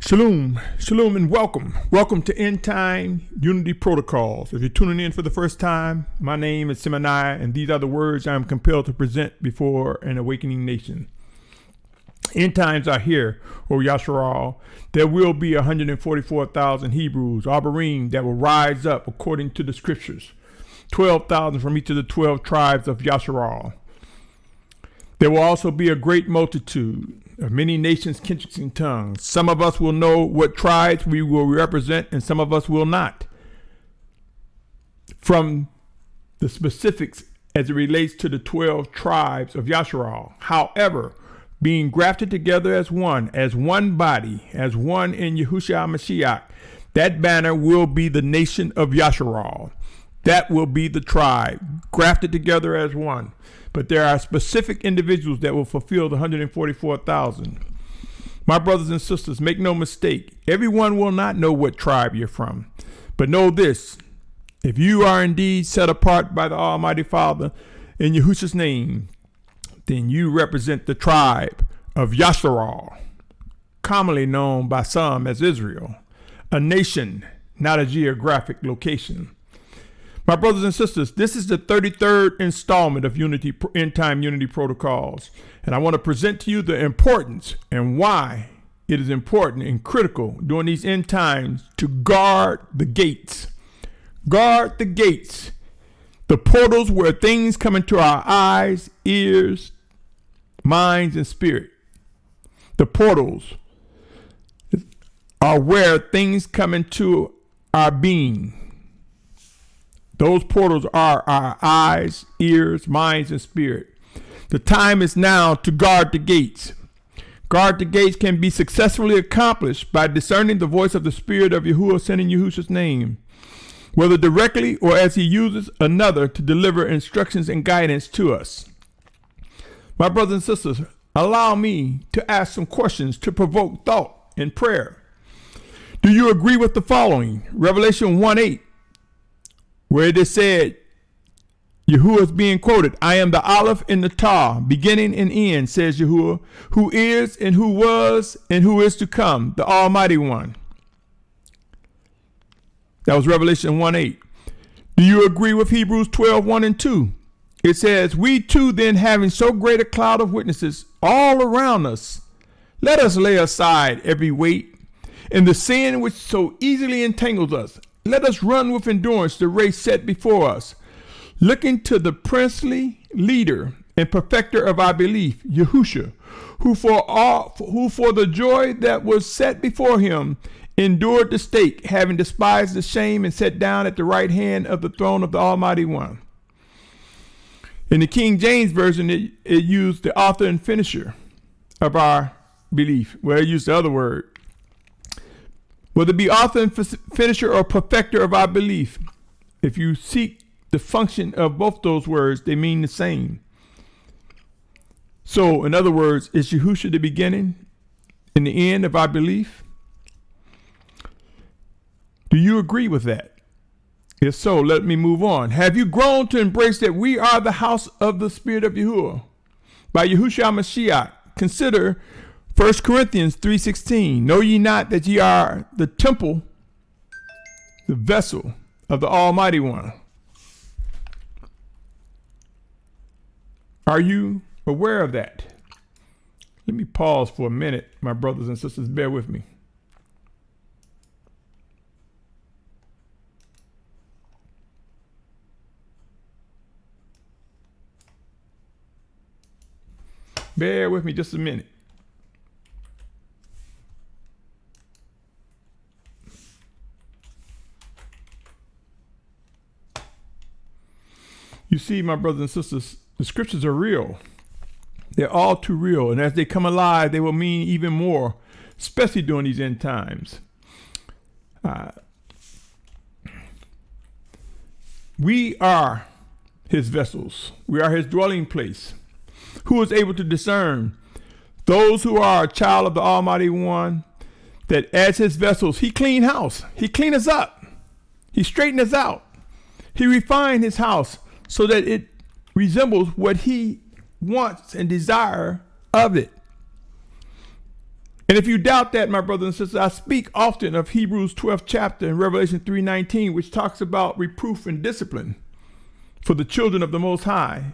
Shalom, shalom, and welcome. Welcome to End Time Unity Protocols. If you're tuning in for the first time, my name is Symmanayah, and these are the words I am compelled to present before an awakening nation. End times are here, O Yasharal. There will be 144,000 Hebrews, Arbarim, that will rise up according to the scriptures. 12,000 from each of the 12 tribes of Yasharal. There will also be a great multitude of many nations, kindreds, and tongues. Some of us will know what tribes we will represent, and some of us will not. From the specifics as it relates to the 12 tribes of Yasharal. However, being grafted together as one body, as one in Yahusha Mashyach, that banner will be the nation of Yasharal. That will be the tribe, grafted together as one. But there are specific individuals that will fulfill the 144,000. My brothers and sisters, make no mistake. Everyone will not know what tribe you're from. But know this, if you are indeed set apart by the Almighty Father in Yahusha's name, then you represent the tribe of Yasharal, commonly known by some as Israel, a nation, not a geographic location. My brothers and sisters, this is the 33rd installment of End Time Unity Protocols, and I want to present to you the importance and why it is important and critical during these end times to guard the gates. Guard the gates, the portals where things come into our eyes, ears, minds, and spirit. The portals are where things come into our being. Those portals are our eyes, ears, minds, and spirit. The time is now to guard the gates. Guard the gates can be successfully accomplished by discerning the voice of the Spirit of Yahuah sent in Yahusha's name, whether directly or as he uses another to deliver instructions and guidance to us. My brothers and sisters, allow me to ask some questions to provoke thought and prayer. Do you agree with the following? Revelation 1:8. Where it is said, Yahuah is being quoted, I am the Aleph and the Tah, beginning and end, says Yahuah, who is and who was and who is to come, the Almighty One. That was Revelation 1:8. Do you agree with Hebrews 12:1 and 2? It says, we too then, having so great a cloud of witnesses all around us, let us lay aside every weight and the sin which so easily entangles us. Let us run with endurance the race set before us, looking to the princely leader and perfecter of our belief, Yahusha, who for the joy that was set before him endured the stake, having despised the shame, and sat down at the right hand of the throne of the Almighty One. In the King James Version, it used the author and finisher of our belief. Well, it used the other word. Whether it be author and finisher or perfecter of our belief, if you seek the function of both those words, they mean the same. So, in other words, is Yahusha the beginning and the end of our belief? Do you agree with that? If so, let me move on. Have you grown to embrace that we are the house of the Spirit of Yahuah? By Yahusha Mashiach, consider 1 Corinthians 3:16, know ye not that ye are the temple, the vessel of the Almighty One? Are you aware of that? Let me pause for a minute, my brothers and sisters, bear with me. Bear with me just a minute. You see, my brothers and sisters, the scriptures are real. They're all too real. And as they come alive, they will mean even more, especially during these end times. We are his vessels. We are his dwelling place. Who is able to discern those who are a child of the Almighty One, that as his vessels, he clean house. He clean us up. He straighten us out. He refine his house so that it resembles what he wants and desire of it. And if you doubt that, my brothers and sisters, I speak often of Hebrews 12th chapter and Revelation 3:19, which talks about reproof and discipline for the children of the Most High.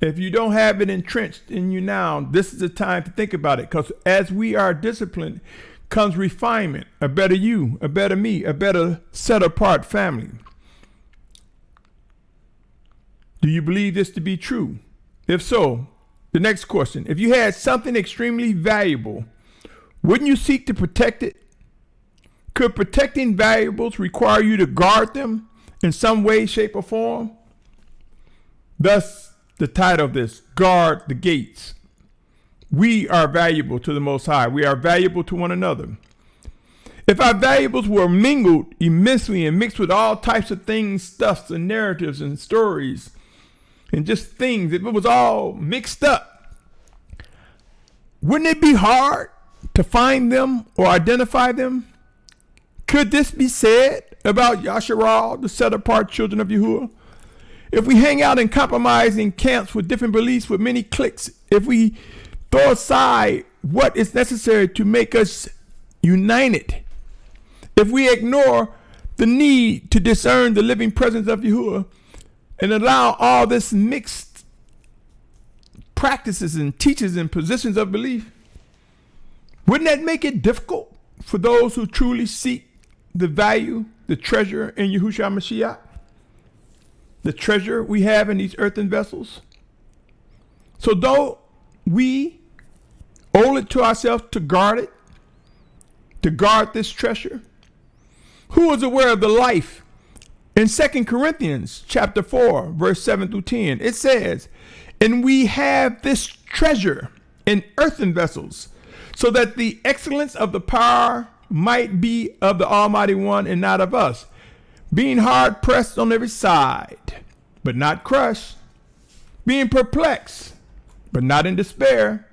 If you don't have it entrenched in you now, this is the time to think about it, because as we are disciplined comes refinement, a better you, a better me, a better set apart family. Do you believe this to be true? If so, the next question, if you had something extremely valuable, wouldn't you seek to protect it? Could protecting valuables require you to guard them in some way, shape, or form? Thus, the title of this, Guard the Gates. We are valuable to the Most High. We are valuable to one another. If our valuables were mingled immensely and mixed with all types of things, stuffs, and narratives and stories, and just things, if it was all mixed up, wouldn't it be hard to find them or identify them? Could this be said about Yasharal, the set-apart children of Yahuah? If we hang out in compromising camps with different beliefs with many cliques, if we throw aside what is necessary to make us united, if we ignore the need to discern the living presence of Yahuah and allow all this mixed practices and teachings and positions of belief, wouldn't that make it difficult for those who truly seek the value, the treasure in Yahusha Mashyach? The treasure we have in these earthen vessels? So though we owe it to ourselves to guard it, to guard this treasure, who is aware of the life in 2 Corinthians chapter 4, verse 7 through 10? It says, and we have this treasure in earthen vessels, so that the excellence of the power might be of the Almighty One and not of us, being hard pressed on every side, but not crushed, being perplexed, but not in despair,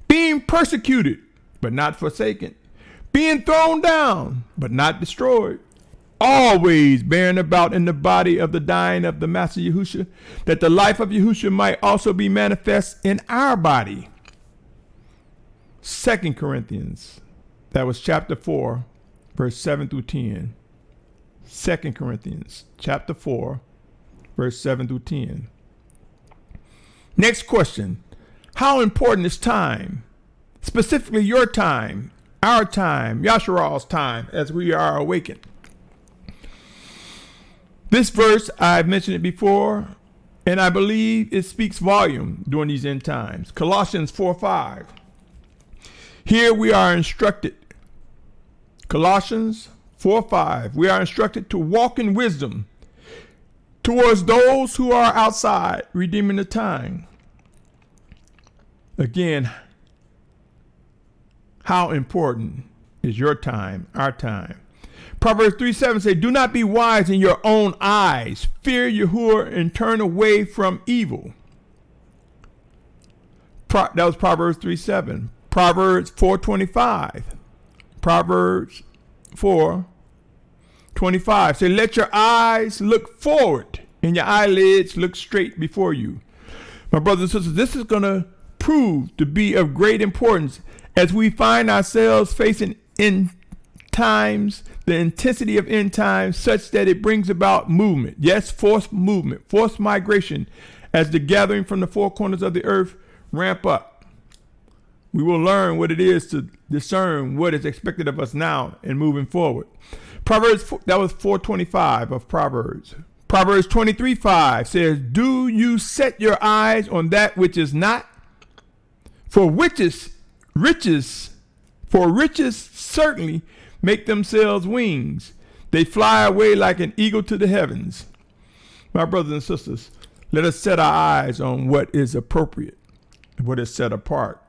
being persecuted, but not forsaken, being thrown down, but not destroyed, always bearing about in the body of the dying of the Master Yahusha, that the life of Yahusha might also be manifest in our body. 2 Corinthians, that was chapter 4, verse 7 through 10. 2 Corinthians chapter 4, verse 7 through 10. Next question. How important is time? Specifically your time, our time, Yasharal's time, as we are awakened. This verse, I've mentioned it before, and I believe it speaks volume during these end times. Colossians 4:5. Here we are instructed. Colossians 4:5. We are instructed to walk in wisdom towards those who are outside, redeeming the time. Again, how important is your time, our time? Proverbs 3:7 say, do not be wise in your own eyes. Fear Yahuah and turn away from evil. That was Proverbs 3:7. Proverbs 4:25. Proverbs 4:25 say, let your eyes look forward and your eyelids look straight before you. My brothers and sisters, this is going to prove to be of great importance as we find ourselves facing end times, the intensity of end times, such that it brings about movement. Yes, forced movement, forced migration, as the gathering from the four corners of the earth ramp up. We will learn what it is to discern what is expected of us now and moving forward. Proverbs, that was 4:25 of Proverbs. Proverbs 23:5 says, do you set your eyes on that which is not? For riches certainly make themselves wings. They fly away like an eagle to the heavens. My brothers and sisters, let us set our eyes on what is appropriate, what is set apart.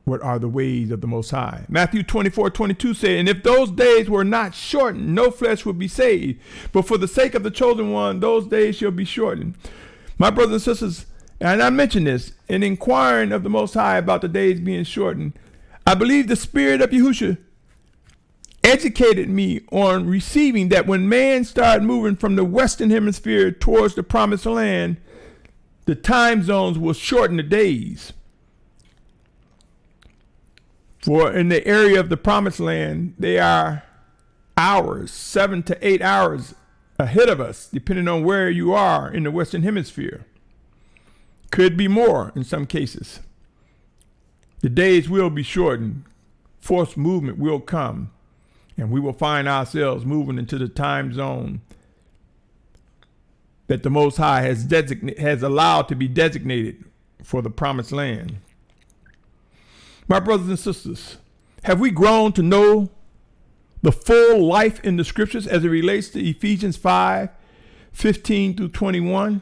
What are the ways of the Most High? Matthew 24:22 said, and if those days were not shortened, no flesh would be saved. But for the sake of the chosen one, those days shall be shortened. My brothers and sisters, and I mentioned this, in inquiring of the Most High about the days being shortened, I believe the Spirit of Yahusha educated me on receiving that when man started moving from the Western Hemisphere towards the Promised Land, the time zones will shorten the days. For in the area of the promised land, they are hours, 7 to 8 hours ahead of us, depending on where you are in the Western Hemisphere. Could be more in some cases. The days will be shortened. Forced movement will come, and we will find ourselves moving into the time zone that the Most High has allowed to be designated for the promised land. My brothers and sisters, have we grown to know the full life in the scriptures as it relates to Ephesians 5:15 through 21?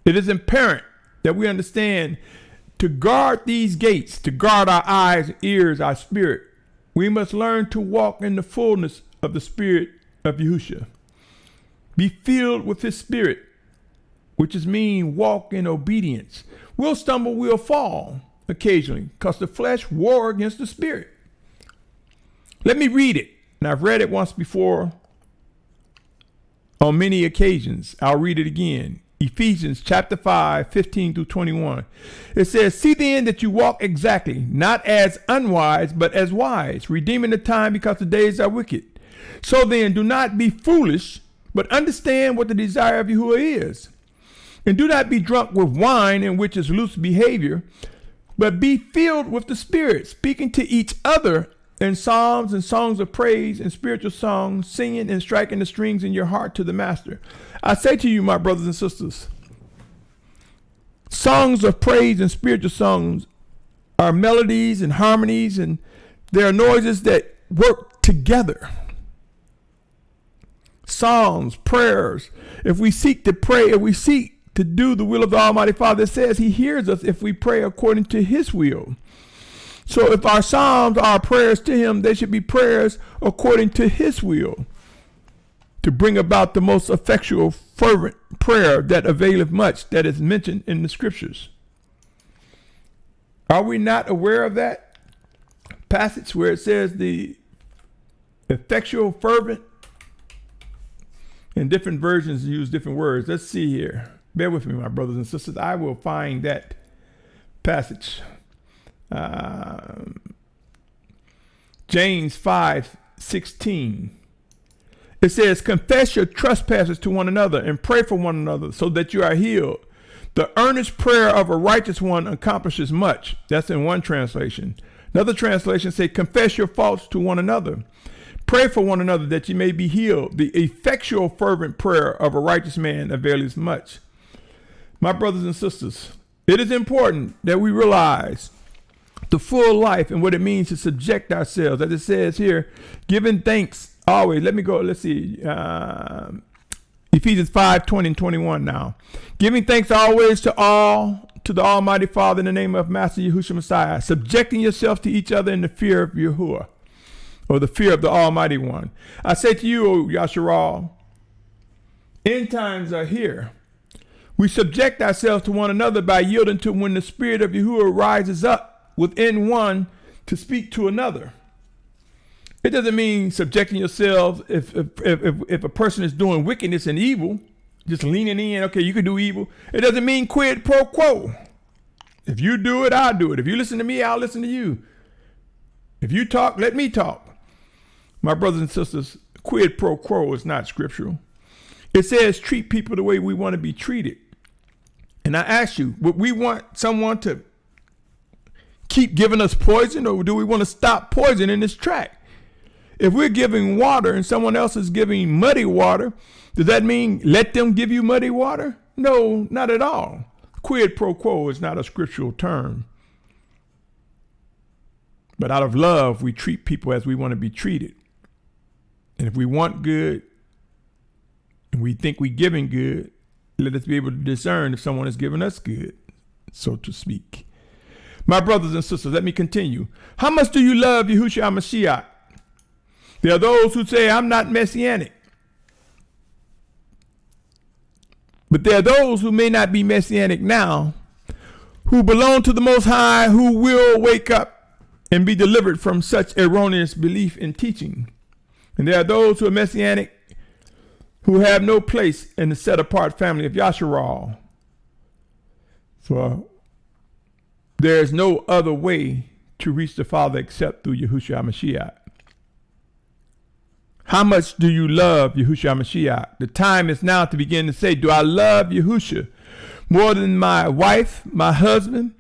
It is imperative that we understand to guard these gates, to guard our eyes, ears, our spirit. We must learn to walk in the fullness of the Spirit of Yahusha. Be filled with His Spirit, which is mean walk in obedience. We'll stumble, we'll fall occasionally because the flesh war against the spirit. Let me read it. And I've read it once before on many occasions. I'll read it again. Ephesians chapter 5:15 through 21. It says, "See then that you walk exactly, not as unwise, but as wise, redeeming the time because the days are wicked. So then do not be foolish, but understand what the desire of Yahuah is. And do not be drunk with wine, in which is loose behavior, but be filled with the Spirit, speaking to each other in psalms and songs of praise and spiritual songs, singing and striking the strings in your heart to the Master." I say to you, my brothers and sisters, songs of praise and spiritual songs are melodies and harmonies, and they are noises that work together. Psalms, prayers. If we seek to pray, if we seek to do the will of the Almighty Father, it says He hears us if we pray according to His will. So if our psalms are prayers to Him, they should be prayers according to His will, to bring about the most effectual, fervent prayer that availeth much, that is mentioned in the scriptures. Are we not aware of that passage where it says the effectual, fervent? In different versions use different words. Let's see here. Bear with me, my brothers and sisters. I will find that passage. James 5:16. It says, "Confess your trespasses to one another and pray for one another so that you are healed. The earnest prayer of a righteous one accomplishes much." That's in one translation. Another translation says, "Confess your faults to one another. Pray for one another that you may be healed. The effectual fervent prayer of a righteous man availeth much." My brothers and sisters, it is important that we realize the full life and what it means to subject ourselves. As it says here, giving thanks always. Let's see. Ephesians 5:20 and 21 now. "Giving thanks always to the Almighty Father in the name of Master Yahusha Messiah, subjecting yourself to each other in the fear of Yahuah," or the fear of the Almighty One. I say to you, O Yasharal, end times are here. We subject ourselves to one another by yielding to when the Spirit of Yahuah rises up within one to speak to another. It doesn't mean subjecting yourselves if a person is doing wickedness and evil, just leaning in, okay, you can do evil. It doesn't mean quid pro quo. If you do it, I'll do it. If you listen to me, I'll listen to you. If you talk, let me talk. My brothers and sisters, quid pro quo is not scriptural. It says treat people the way we want to be treated. And I ask you, would we want someone to keep giving us poison, or do we want to stop poison in this track? If we're giving water and someone else is giving muddy water, does that mean let them give you muddy water? No, not at all. Quid pro quo is not a scriptural term. But out of love, we treat people as we want to be treated. And if we want good and we think we're giving good, let us be able to discern if someone is giving us good, so to speak. My brothers and sisters, let me continue. How much do you love Yahushua Mashyach? There are those who say, I'm not messianic. But there are those who may not be messianic now, who belong to the Most High, who will wake up and be delivered from such erroneous belief and teaching. And there are those who are messianic, who have no place in the set-apart family of Yasharal. For there is no other way to reach the Father except through Yahusha Mashiach. How much do you love Yahusha Mashiach? The time is now to begin to say, do I love Yahusha more than my wife, my husband,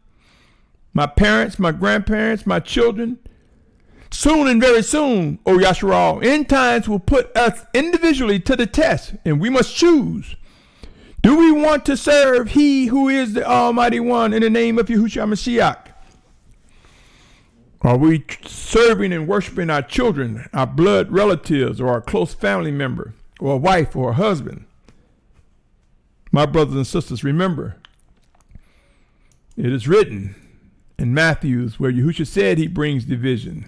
my parents, my grandparents, my children? Soon and very soon, O Yasharal, end times will put us individually to the test, and we must choose. Do we want to serve He who is the Almighty One in the name of Yahusha Mashiach? Are we serving and worshiping our children, our blood relatives, or our close family member, or a wife or a husband? My brothers and sisters, remember, it is written in Matthew where Yahusha said he brings division.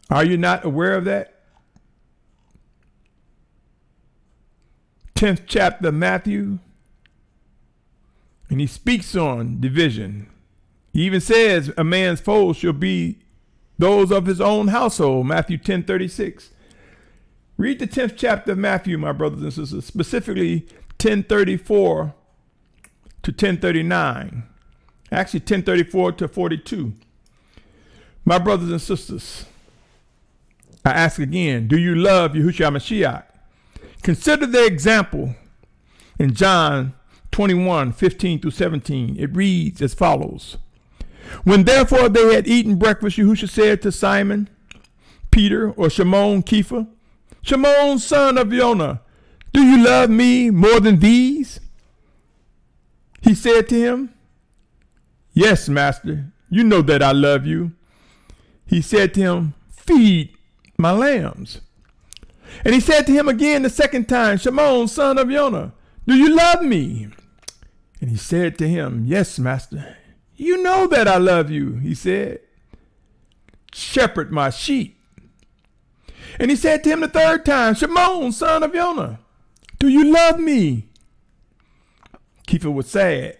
Are you not aware of that? 10th chapter of Matthew, and he speaks on division. He even says a man's foes shall be those of his own household, Matthew 10:36. Read the 10th chapter of Matthew, my brothers and sisters, specifically 10:34 to 10:39. Actually 10:34 to 42. My brothers and sisters, I ask again, do you love Yahushua Mashiach? Consider the example in John 21:15 through 17. It reads as follows. When therefore they had eaten breakfast, Yahusha said to Simon, Peter, or Shimon Kepha, Shimon, son of Yonah, do you love me more than these? He said to him, Yes, master, you know that I love you. He said to him, Feed my lambs. And he said to him again the second time, Shimon, son of Yonah, do you love me? And he said to him, Yes, master, you know that I love you. He said, Shepherd my sheep. And he said to him the third time, Shimon, son of Yonah, do you love me? Kepha was sad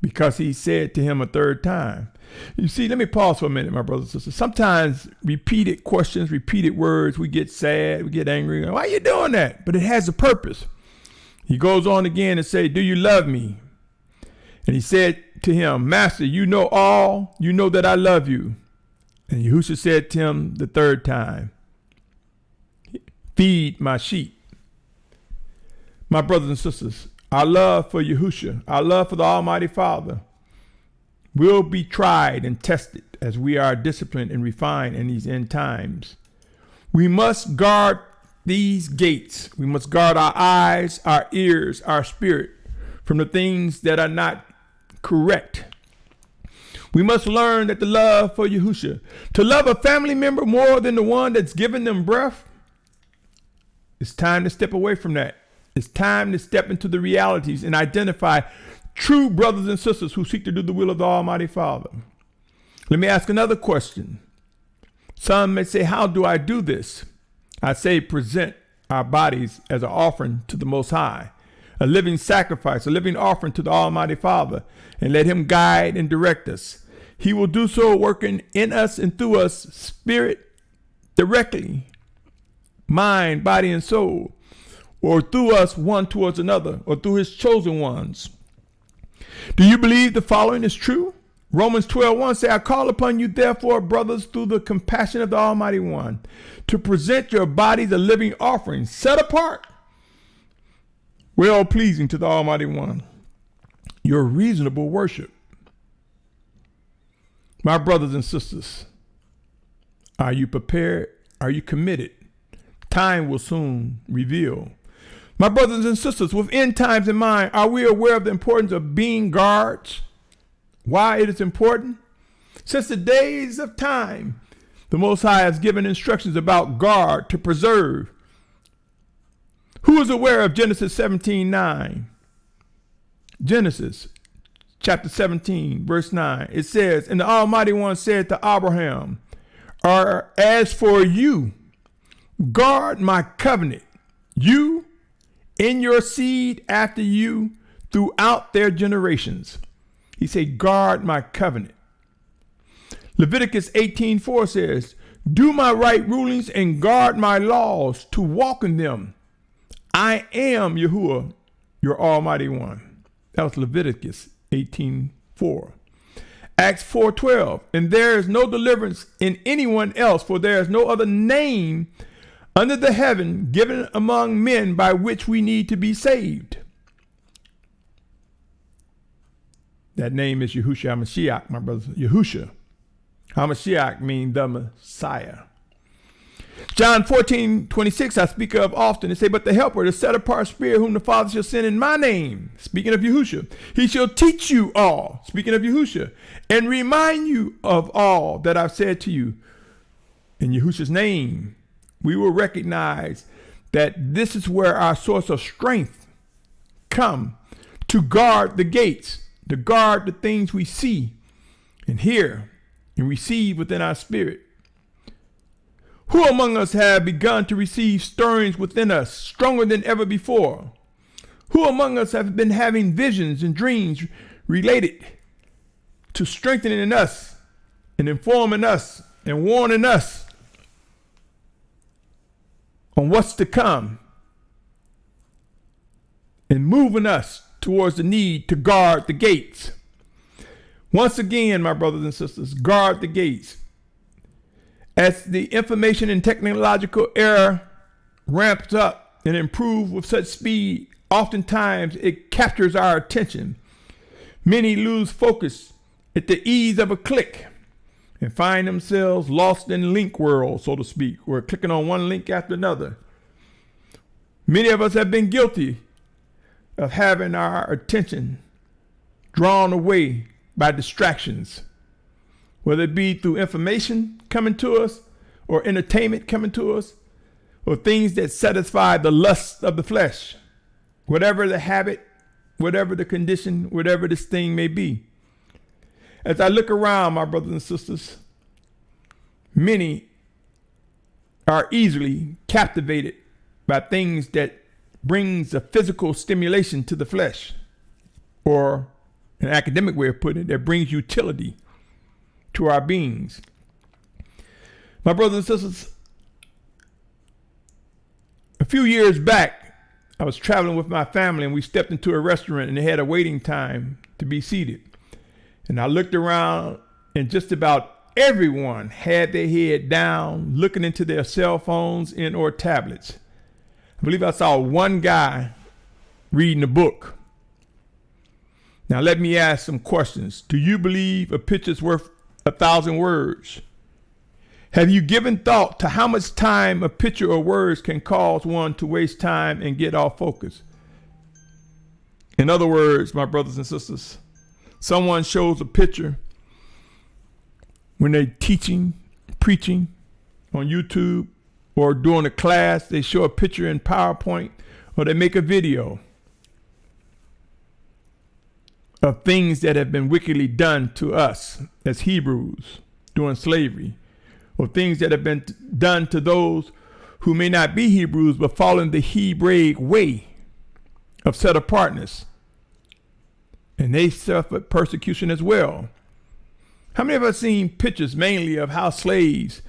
because he said to him a third time. You see, let me pause for a minute, my brothers and sisters. Sometimes repeated questions, repeated words, we get sad, we get angry. Why are you doing that? But it has a purpose. He goes on again and say, do you love me? And he said to him, Master, you know all, you know that I love you. And Yahusha said to him the third time, Feed my sheep. My brothers and sisters, our love for Yahusha, our love for the Almighty Father, will be tried and tested as we are disciplined and refined in these end times. We must guard these gates. We must guard our eyes, our ears, our spirit from the things that are not correct. We must learn that the love for Yahusha, to love a family member more than the one that's given them breath, it's time to step away from that. It's time to step into the realities and identify true brothers and sisters who seek to do the will of the Almighty Father. Let me ask another question. Some may say, how do I do this? I say, present our bodies as an offering to the Most High, a living sacrifice, a living offering to the Almighty Father, and let Him guide and direct us. He will do so working in us and through us, spirit directly, mind, body, and soul, or through us one towards another, or through His chosen ones. Do you believe the following is true? Romans 12:1 say, I call upon you, therefore, brothers, through the compassion of the Almighty One, to present your bodies a living offering, set apart, well-pleasing to the Almighty One, your reasonable worship. My brothers and sisters, are you prepared? Are you committed? Time will soon reveal. My brothers and sisters, with end times in mind, are we aware of the importance of being guards? Why it is important? Since the days of time, the Most High has given instructions about guard to preserve. Who is aware of Genesis 17:9? Genesis chapter 17, verse 9. It says, and the Almighty One said to Abraham, as for you, guard my covenant, you and your seed after you throughout their generations. He said, guard my covenant. Leviticus 18:4 says, do my right rulings and guard my laws to walk in them. I am Yahuah, your Almighty One. That was Leviticus 18:4. Acts 4:12. And there is no deliverance in anyone else, for there is no other name under the heaven given among men by which we need to be saved. That name is Yahusha Mashyach, my brothers. Yahusha. Mashyach means the Messiah. John 14:26, I speak of often. It say, but the helper, the set apart spirit whom the Father shall send in my name, speaking of Yahusha, he shall teach you all, speaking of Yahusha, and remind you of all that I've said to you. In Yahusha's name, we will recognize that this is where our source of strength come to guard the gates, to guard the things we see and hear and receive within our spirit. Who among us have begun to receive stirrings within us stronger than ever before? Who among us have been having visions and dreams related to strengthening us and informing us and warning us on what's to come and moving us towards the need to guard the gates? Once again, my brothers and sisters, guard the gates. As the information and technological era ramps up and improves with such speed, oftentimes it captures our attention. Many lose focus at the ease of a click and find themselves lost in link world, so to speak, or clicking on one link after another. Many of us have been guilty of having our attention drawn away by distractions, whether it be through information coming to us or entertainment coming to us or things that satisfy the lust of the flesh, whatever the habit, whatever the condition, whatever this thing may be. As I look around, my brothers and sisters, many are easily captivated by things that brings a physical stimulation to the flesh, or an academic way of putting it, that brings utility to our beings. My brothers and sisters, a few years back, I was traveling with my family and we stepped into a restaurant and they had a waiting time to be seated. And I looked around and just about everyone had their head down, looking into their cell phones and or tablets. I believe I saw one guy reading a book. Now let me ask some questions. Do you believe a picture's worth 1,000 words? Have you given thought to how much time a picture or words can cause one to waste time and get off focus? In other words, my brothers and sisters, someone shows a picture when they're teaching, preaching on YouTube, or during a class, they show a picture in PowerPoint, or they make a video of things that have been wickedly done to us as Hebrews during slavery, or things that have been done to those who may not be Hebrews but following the Hebraic way of set apartness. And they suffered persecution as well. How many of us seen pictures mainly of how slaves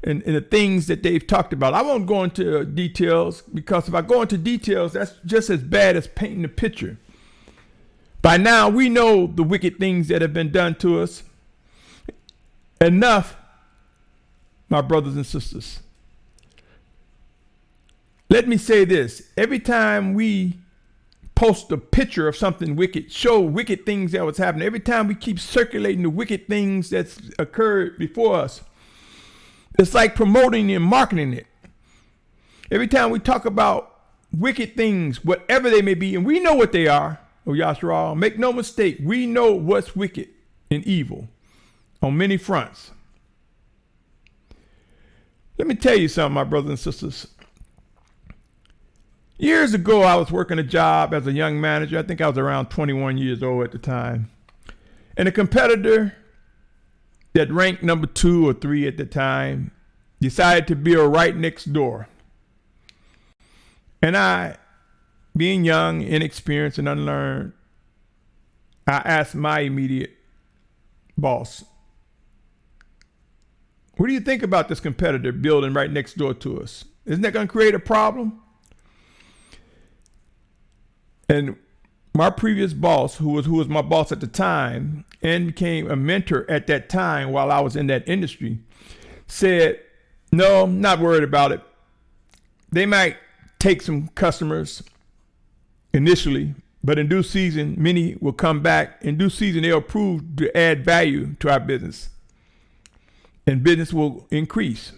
and the things that they've talked about? I won't go into details, because if I go into details, that's just as bad as painting a picture. By now, we know the wicked things that have been done to us. Enough, my brothers and sisters. Let me say this. Every time we post a picture of something wicked, show wicked things that was happening, every time we keep circulating the wicked things that's occurred before us, it's like promoting and marketing it. Every time we talk about wicked things, whatever they may be, and we know what they are, Yasharal, make no mistake, we know what's wicked and evil on many fronts. Let me tell you something, my brothers and sisters. Years ago, I was working a job as a young manager. I think I was around 21 years old at the time. And a competitor that ranked number 2 or 3 at the time decided to build right next door. And I, being young, inexperienced, and unlearned, I asked my immediate boss, what do you think about this competitor building right next door to us? Isn't that going to create a problem? And my previous boss, who was my boss at the time and became a mentor at that time while I was in that industry, said, no, I'm not worried about it. They might take some customers initially, but in due season, many will come back. In due season, they'll prove to add value to our business, and business will increase.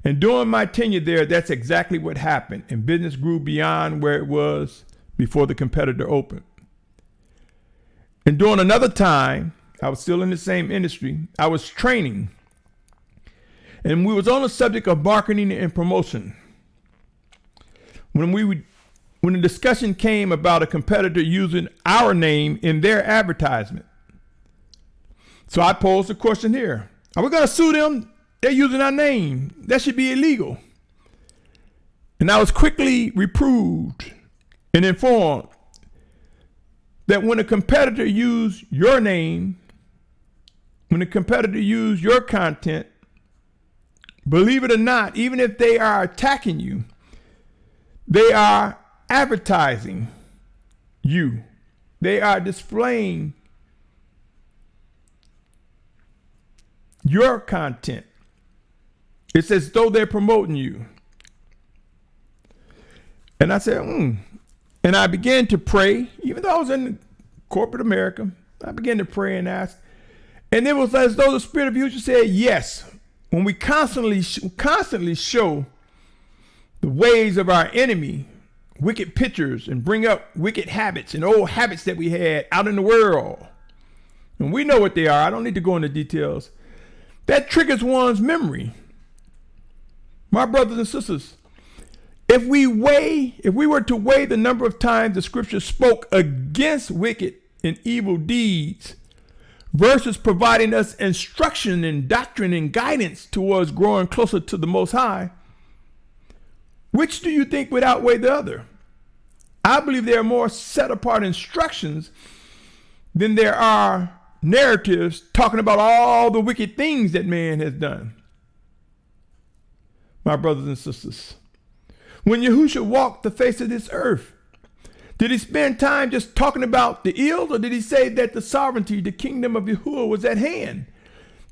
And during my tenure there, that's exactly what happened. And business grew beyond where it was before the competitor opened. And during another time, I was still in the same industry. I was training, and we was on the subject of marketing and promotion. When the discussion came about a competitor using our name in their advertisement. So I posed the question here. Are we going to sue them? They're using our name. That should be illegal. And I was quickly reproved and informed that when a competitor used your name, when a competitor used your content, believe it or not, even if they are attacking you, they are advertising you. They are displaying your content. It's as though they're promoting you. And I said, And I began to pray, even though I was in corporate America. I began to pray and ask. And it was as though the Spirit of Yahusha said, yes. When we constantly show the ways of our enemy, wicked pictures, and bring up wicked habits and old habits that we had out in the world, and we know what they are. I don't need to go into details. That triggers one's memory. My brothers and sisters, if we were to weigh the number of times the scripture spoke against wicked and evil deeds versus providing us instruction and doctrine and guidance towards growing closer to the Most High, which do you think would outweigh the other? I believe there are more set apart instructions than there are narratives talking about all the wicked things that man has done. My brothers and sisters, when Yahusha walked the face of this earth, did he spend time just talking about the ills, or did he say that the sovereignty, the kingdom of Yahuah was at hand?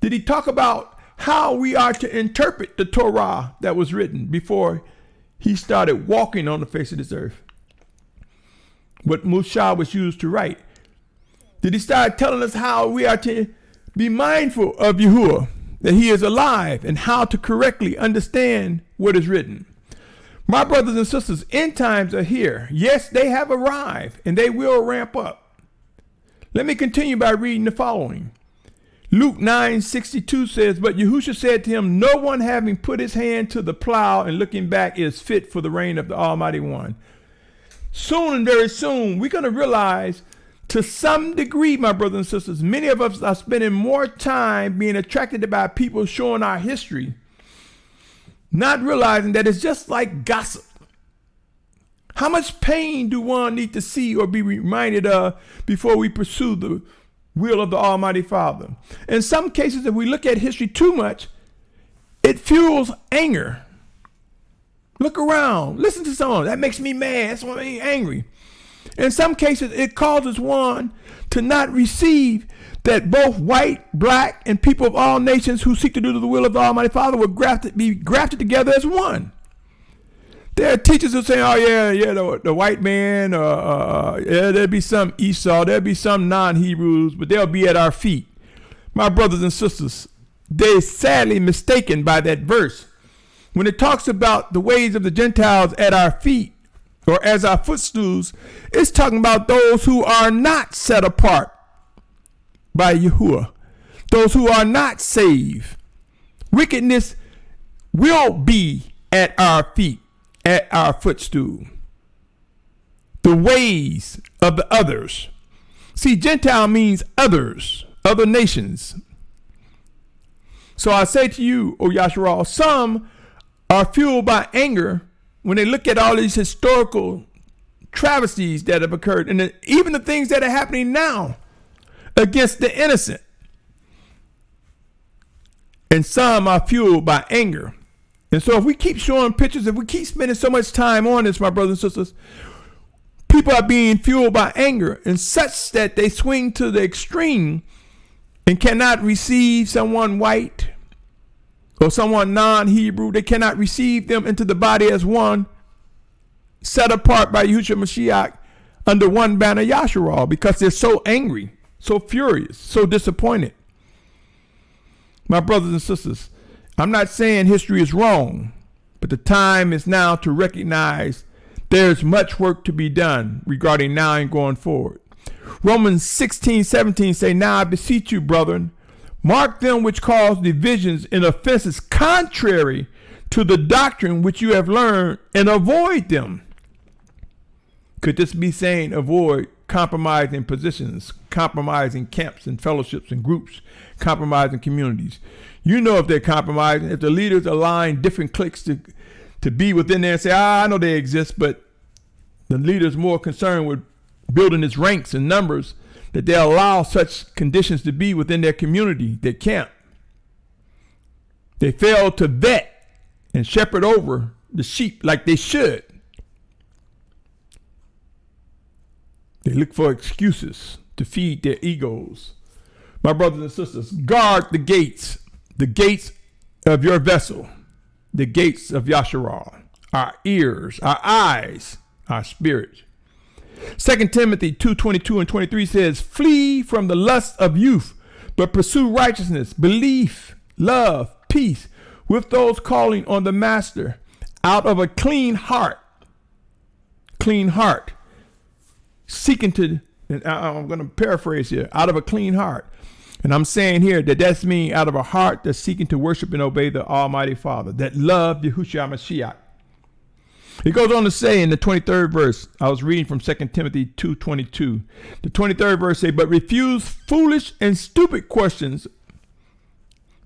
Did he talk about how we are to interpret the Torah that was written before he started walking on the face of this earth? What Mashyach was used to write. Did he start telling us how we are to be mindful of Yahuah, that he is alive, and how to correctly understand what is written? My brothers and sisters, end times are here. Yes, they have arrived, and they will ramp up. Let me continue by reading the following. Luke 9:62 says, but Yahusha said to him, no one having put his hand to the plow and looking back is fit for the reign of the Almighty One. Soon and very soon, we're going to realize, to some degree, my brothers and sisters, many of us are spending more time being attracted by people showing our history, not realizing that it's just like gossip. How much pain do one need to see or be reminded of before we pursue the will of the Almighty Father? In some cases, if we look at history too much, it fuels anger. Look around. Listen to someone. That makes me mad. That's what makes me angry. In some cases, it causes one to not receive that both white, black, and people of all nations who seek to do the will of the Almighty Father will be grafted together as one. There are teachers who say, oh, yeah, the white man, there'll be some Esau, there'll be some non-Hebrews, but they'll be at our feet. My brothers and sisters, they're sadly mistaken by that verse. When it talks about the ways of the Gentiles at our feet, or as our footstools, it's talking about those who are not set apart by Yahuah, those who are not saved. Wickedness will be at our feet, at our footstool. The ways of the others. See, Gentile means others, other nations. So I say to you, O Yasharal, some are fueled by anger when they look at all these historical travesties that have occurred, and even the things that are happening now against the innocent. And some are fueled by anger. And so if we keep showing pictures, if we keep spending so much time on this, my brothers and sisters, People are being fueled by anger and such that they swing to the extreme and cannot receive someone white or someone non-Hebrew. They cannot receive them into the body as one, set apart by Yahusha Mashyach under one banner, Yasharal, because they're so angry, so furious, so disappointed. My brothers and sisters, I'm not saying history is wrong, but the time is now to recognize there's much work to be done regarding now and going forward. Romans 16:17 say, now I beseech you, brethren, mark them which cause divisions and offenses contrary to the doctrine which you have learned, and avoid them. Could this be saying avoid compromising positions, compromising camps and fellowships and groups, compromising communities? You know if they're compromising, if the leaders align different cliques to be within there and say, I know they exist, but the leader's more concerned with building his ranks and numbers that they allow such conditions to be within their community, their camp. They fail to vet and shepherd over the sheep like they should. They look for excuses to feed their egos. My brothers and sisters, guard the gates of your vessel, the gates of Yasharal, our ears, our eyes, our spirit. 2 Timothy 2:22 and 23 says, flee from the lust of youth, but pursue righteousness, belief, love, peace with those calling on the Master out of a clean heart, seeking to, and I'm going to paraphrase here, out of a clean heart. And I'm saying here that that's mean out of a heart that's seeking to worship and obey the Almighty Father, that loved Yahusha Mashiach. He goes on to say in the 23rd verse, I was reading from 2 Timothy 2:22. The 23rd verse say, but refuse foolish and stupid questions,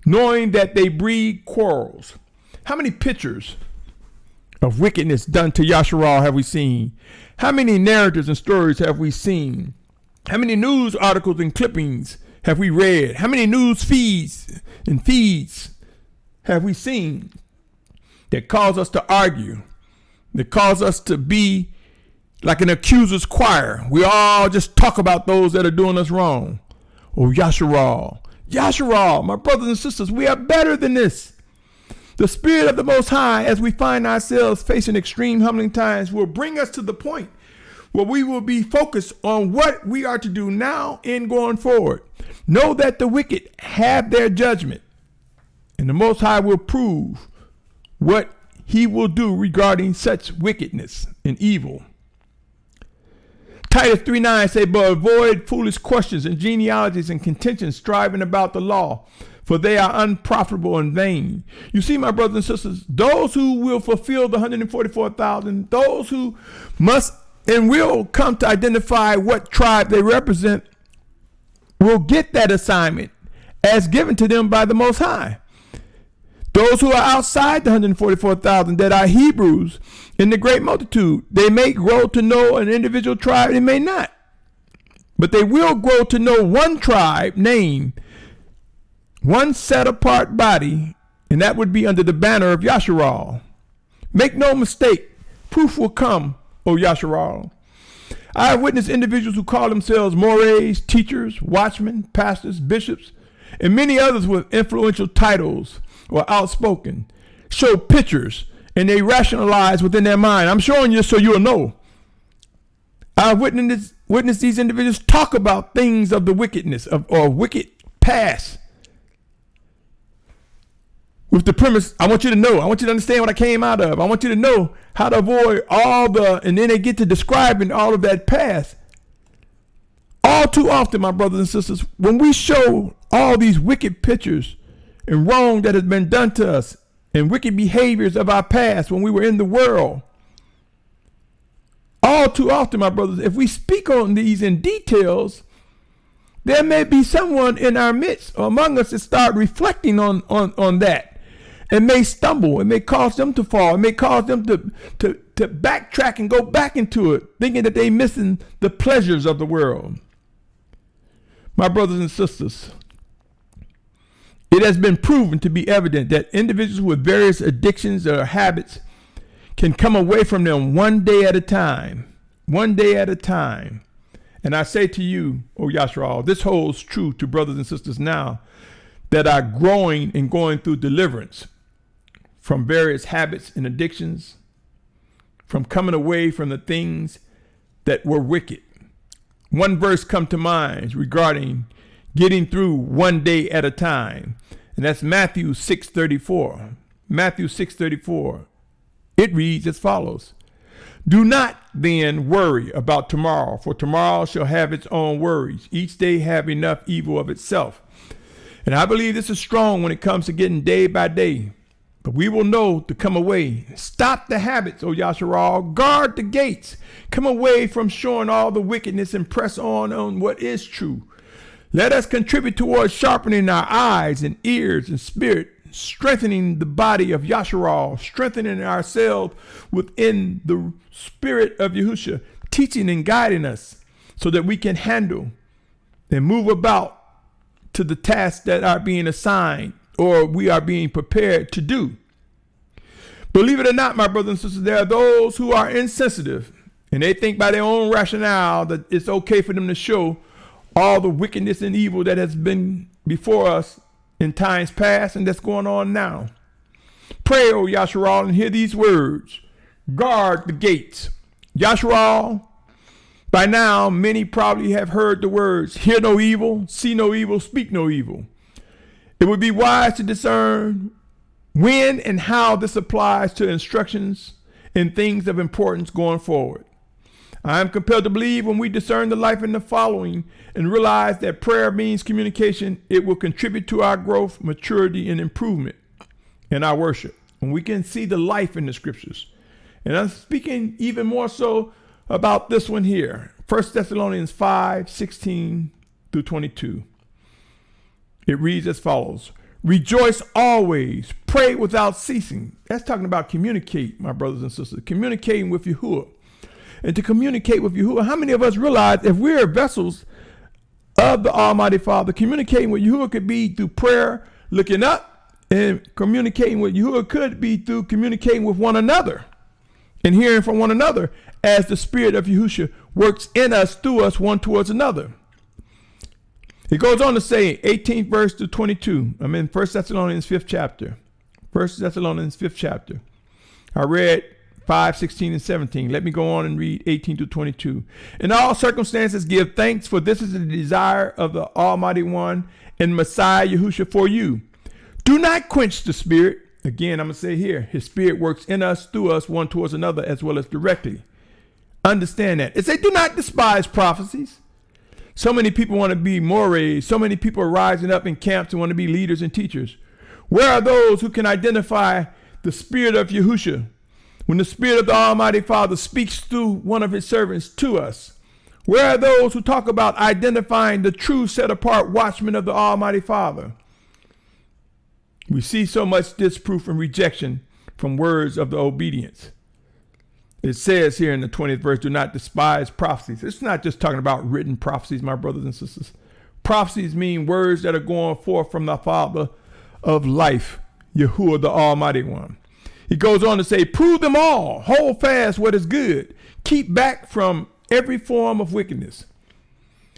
knowing that they breed quarrels. How many pictures of wickedness done to Yasharal have we seen? How many narratives and stories have we seen? How many news articles and clippings have we read? How many news feeds have we seen that cause us to argue, that cause us to be like an accuser's choir? We all just talk about those that are doing us wrong. Oh, Yasharal, my brothers and sisters, we are better than this. The Spirit of the Most High, as we find ourselves facing extreme humbling times, will bring us to the point where we will be focused on what we are to do now and going forward. Know that the wicked have their judgment, and the Most High will prove what he will do regarding such wickedness and evil. Titus 3:9 say, but avoid foolish questions and genealogies and contentions striving about the law, for they are unprofitable and vain. You see, my brothers and sisters, those who will fulfill the 144,000, those who must and will come to identify what tribe they represent, will get that assignment as given to them by the Most High. Those who are outside the 144,000 that are Hebrews in the great multitude, they may grow to know an individual tribe, they may not. But they will grow to know one tribe name, one set apart body, and that would be under the banner of Yasharal. Make no mistake, proof will come, O Yasharal. I have witnessed individuals who call themselves mores, teachers, watchmen, pastors, bishops, and many others with influential titles or outspoken, show pictures and they rationalize within their mind. I'm showing you so you'll know. I've witnessed these individuals talk about things of the wickedness or wicked past with the premise, I want you to know, I want you to understand what I came out of. I want you to know how to avoid and then they get to describing all of that past. All too often, my brothers and sisters, when we show all these wicked pictures and wrong that has been done to us and wicked behaviors of our past when we were in the world, all too often, my brothers, if we speak on these in details, there may be someone in our midst or among us that start reflecting on that. It may stumble. It may cause them to fall. It may cause them to backtrack and go back into it, thinking that they're missing the pleasures of the world. My brothers and sisters, it has been proven to be evident that individuals with various addictions or habits can come away from them one day at a time, one day at a time. And I say to you, O Yasharal, this holds true to brothers and sisters now that are growing and going through deliverance from various habits and addictions, from coming away from the things that were wicked. One verse come to mind regarding getting through one day at a time, and that's Matthew 6:34. Matthew 6:34. It reads as follows: Do not then worry about tomorrow, for tomorrow shall have its own worries. Each day have enough evil of itself. And I believe this is strong when it comes to getting day by day. But we will know to come away. Stop the habits, O Yasharal. Guard the gates. Come away from showing all the wickedness and press on what is true. Let us contribute towards sharpening our eyes and ears and spirit, strengthening the body of Yasharal, strengthening ourselves within the spirit of Yahusha, teaching and guiding us so that we can handle and move about to the tasks that are being assigned or we are being prepared to do. Believe it or not, my brothers and sisters, there are those who are insensitive and they think by their own rationale that it's okay for them to show all the wickedness and evil that has been before us in times past and that's going on now. Pray, O Yasharal, and hear these words. Guard the gates. Yasharal, by now many probably have heard the words, hear no evil, see no evil, speak no evil. It would be wise to discern when and how this applies to instructions and things of importance going forward. I am compelled to believe when we discern the life in the following and realize that prayer means communication, it will contribute to our growth, maturity, and improvement in our worship. When we can see the life in the scriptures. And I'm speaking even more so about this one here. 1 Thessalonians 5:16 through 22. It reads as follows. Rejoice always, pray without ceasing. That's talking about communicate, my brothers and sisters. Communicating with Yahuah. And to communicate with Yahuah, how many of us realize if we're vessels of the Almighty Father, communicating with Yahuah could be through prayer, looking up, and communicating with Yahuah could be through communicating with one another and hearing from one another as the Spirit of Yahusha works in us, through us, one towards another. It goes on to say, 18th verse to 22. I'm in 1 Thessalonians 5th chapter. 1 Thessalonians 5th chapter. I read 5, 16, and 17. Let me go on and read 18 to 22. In all circumstances, give thanks, for this is the desire of the Almighty One and Messiah Yahusha for you. Do not quench the Spirit. Again, I'm going to say here, his Spirit works in us, through us, one towards another, as well as directly. Understand that. It says, do not despise prophecies. So many people want to be mores. So many people are rising up in camps and want to be leaders and teachers. Where are those who can identify the Spirit of Yahusha when the Spirit of the Almighty Father speaks through one of his servants to us? Where are those who talk about identifying the true set-apart watchman of the Almighty Father? We see so much disproof and rejection from words of the obedience. It says here in the 20th verse, do not despise prophecies. It's not just talking about written prophecies, my brothers and sisters. Prophecies mean words that are going forth from the Father of life, Yahuah, the Almighty One. He goes on to say, prove them all, hold fast what is good, keep back from every form of wickedness.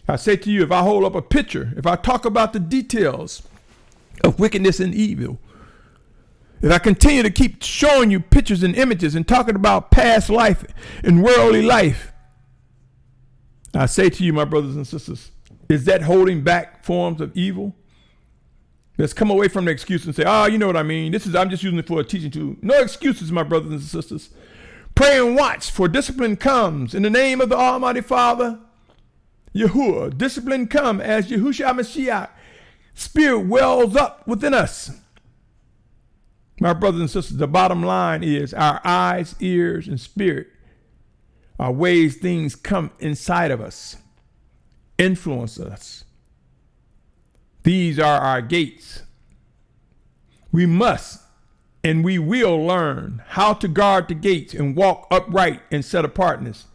I say to you, if I hold up a picture, if I talk about the details of wickedness and evil, if I continue to keep showing you pictures and images and talking about past life and worldly life, I say to you, my brothers and sisters, is that holding back forms of evil? Let's come away from the excuse and say, you know what I mean. I'm just using it for a teaching tool. No excuses, my brothers and sisters. Pray and watch, for discipline comes in the name of the Almighty Father, Yahuah. Discipline come as Yahusha Mashyach. Spirit wells up within us. My brothers and sisters, the bottom line is our eyes, ears, and spirit are ways things come inside of us, influence us. These are our gates. We must and we will learn how to guard the gates and walk upright in set apartness.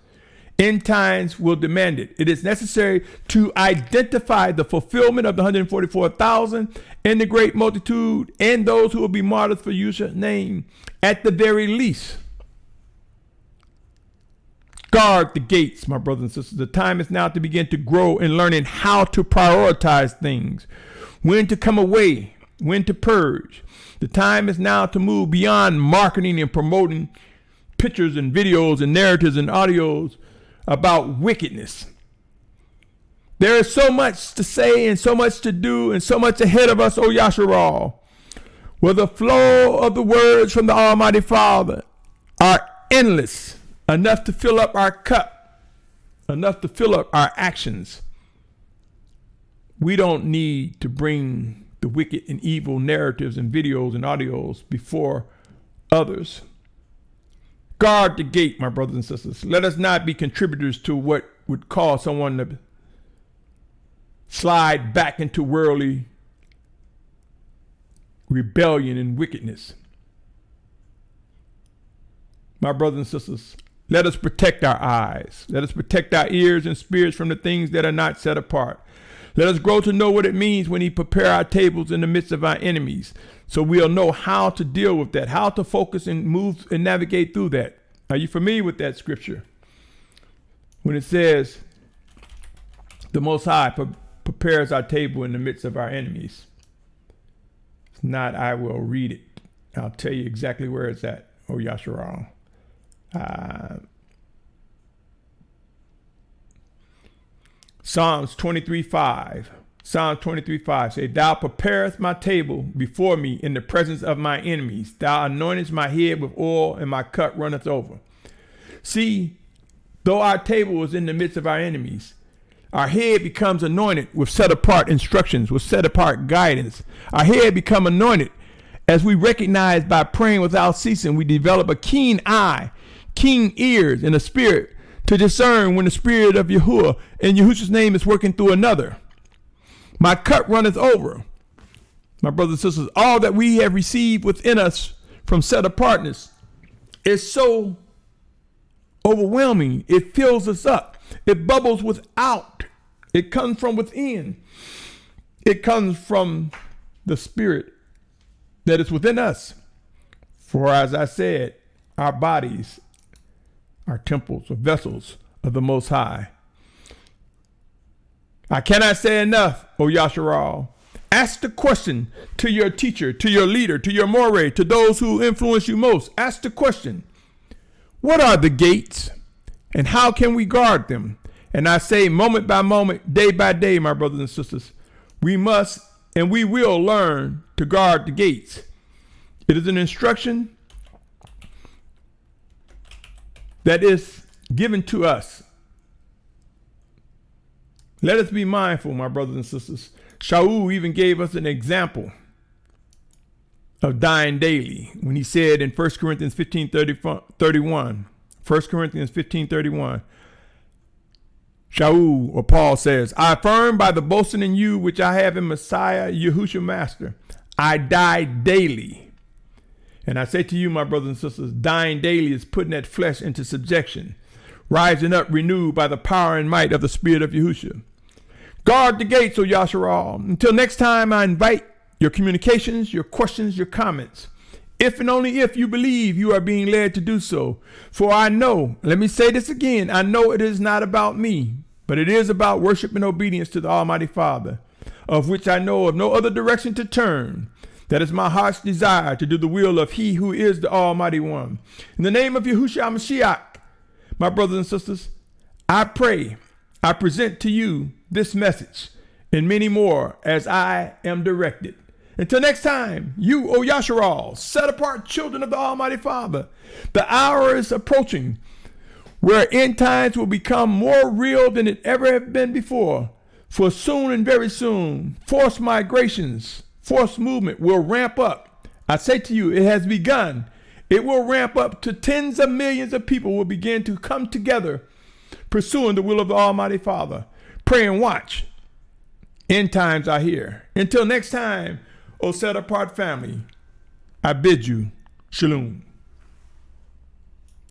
End times will demand it. It is necessary to identify the fulfillment of the 144,000 and the great multitude and those who will be martyrs for Yahusha's name at the very least. Guard the gates, my brothers and sisters. The time is now to begin to grow in learning how to prioritize things, when to come away, when to purge. The time is now to move beyond marketing and promoting pictures and videos and narratives and audios about wickedness. There is so much to say and so much to do and so much ahead of us, O Yasharal, where the flow of the words from the Almighty Father are endless, enough to fill up our cup, enough to fill up our actions. We don't need to bring the wicked and evil narratives and videos and audios before others. Guard the gate, my brothers and sisters. Let us not be contributors to what would cause someone to slide back into worldly rebellion and wickedness. My brothers and sisters, let us protect our eyes. Let us protect our ears and spirits from the things that are not set apart. Let us grow to know what it means when he prepare our tables in the midst of our enemies, so we'll know how to deal with that, how to focus and move and navigate through that. Are you familiar with that scripture? When it says, the Most High prepares our table in the midst of our enemies. It's not, I will read it. I'll tell you exactly where it's at, O Yasharal. Psalms 23:5. Psalms 23:5 say, Thou preparest my table before me in the presence of my enemies. Thou anointest my head with oil, and my cup runneth over. See, though our table is in the midst of our enemies, our head becomes anointed with set-apart instructions, with set-apart guidance. Our head become anointed as we recognize by praying without ceasing. We develop a keen eye, keen ears, and a spirit to discern when the spirit of Yahuah and Yahusha's name is working through another. My cup runneth over. My brothers and sisters, all that we have received within us from set apartness is so overwhelming. It fills us up. It bubbles without. It comes from within. It comes from the spirit that is within us. For as I said, our bodies are temples or vessels of the Most High. I cannot say enough, O Yasharal. Ask the question to your teacher, to your leader, to your moray, to those who influence you most. Ask the question, what are the gates and how can we guard them? And I say moment by moment, day by day, my brothers and sisters, we must and we will learn to guard the gates. It is an instruction that is given to us. Let us be mindful, my brothers and sisters. Shalum even gave us an example of dying daily when he said in 1 Corinthians 15:31, 1 Corinthians 15:31, Shalum or Paul says, I affirm by the boasting in you which I have in Messiah, Yahusha Master, I die daily. And I say to you, my brothers and sisters, dying daily is putting that flesh into subjection, rising up renewed by the power and might of the Spirit of Yahusha. Guard the gates, O Yasharal. Until next time, I invite your communications, your questions, your comments. If and only if you believe you are being led to do so. For I know, let me say this again, I know it is not about me, but it is about worship and obedience to the Almighty Father, of which I know of no other direction to turn. That is my heart's desire, to do the will of He who is the Almighty One. In the name of Yahushua Mashyach, my brothers and sisters, I pray, I present to you this message and many more as I am directed. Until next time, you, O Yasharal, set apart children of the Almighty Father. The hour is approaching where end times will become more real than it ever have been before. For soon and very soon, forced migrations, forced movement will ramp up. I say to you, it has begun. It will ramp up to tens of millions of people will begin to come together, pursuing the will of the Almighty Father. Pray and watch. End times are here. Until next time, O set apart family, I bid you, Shalum.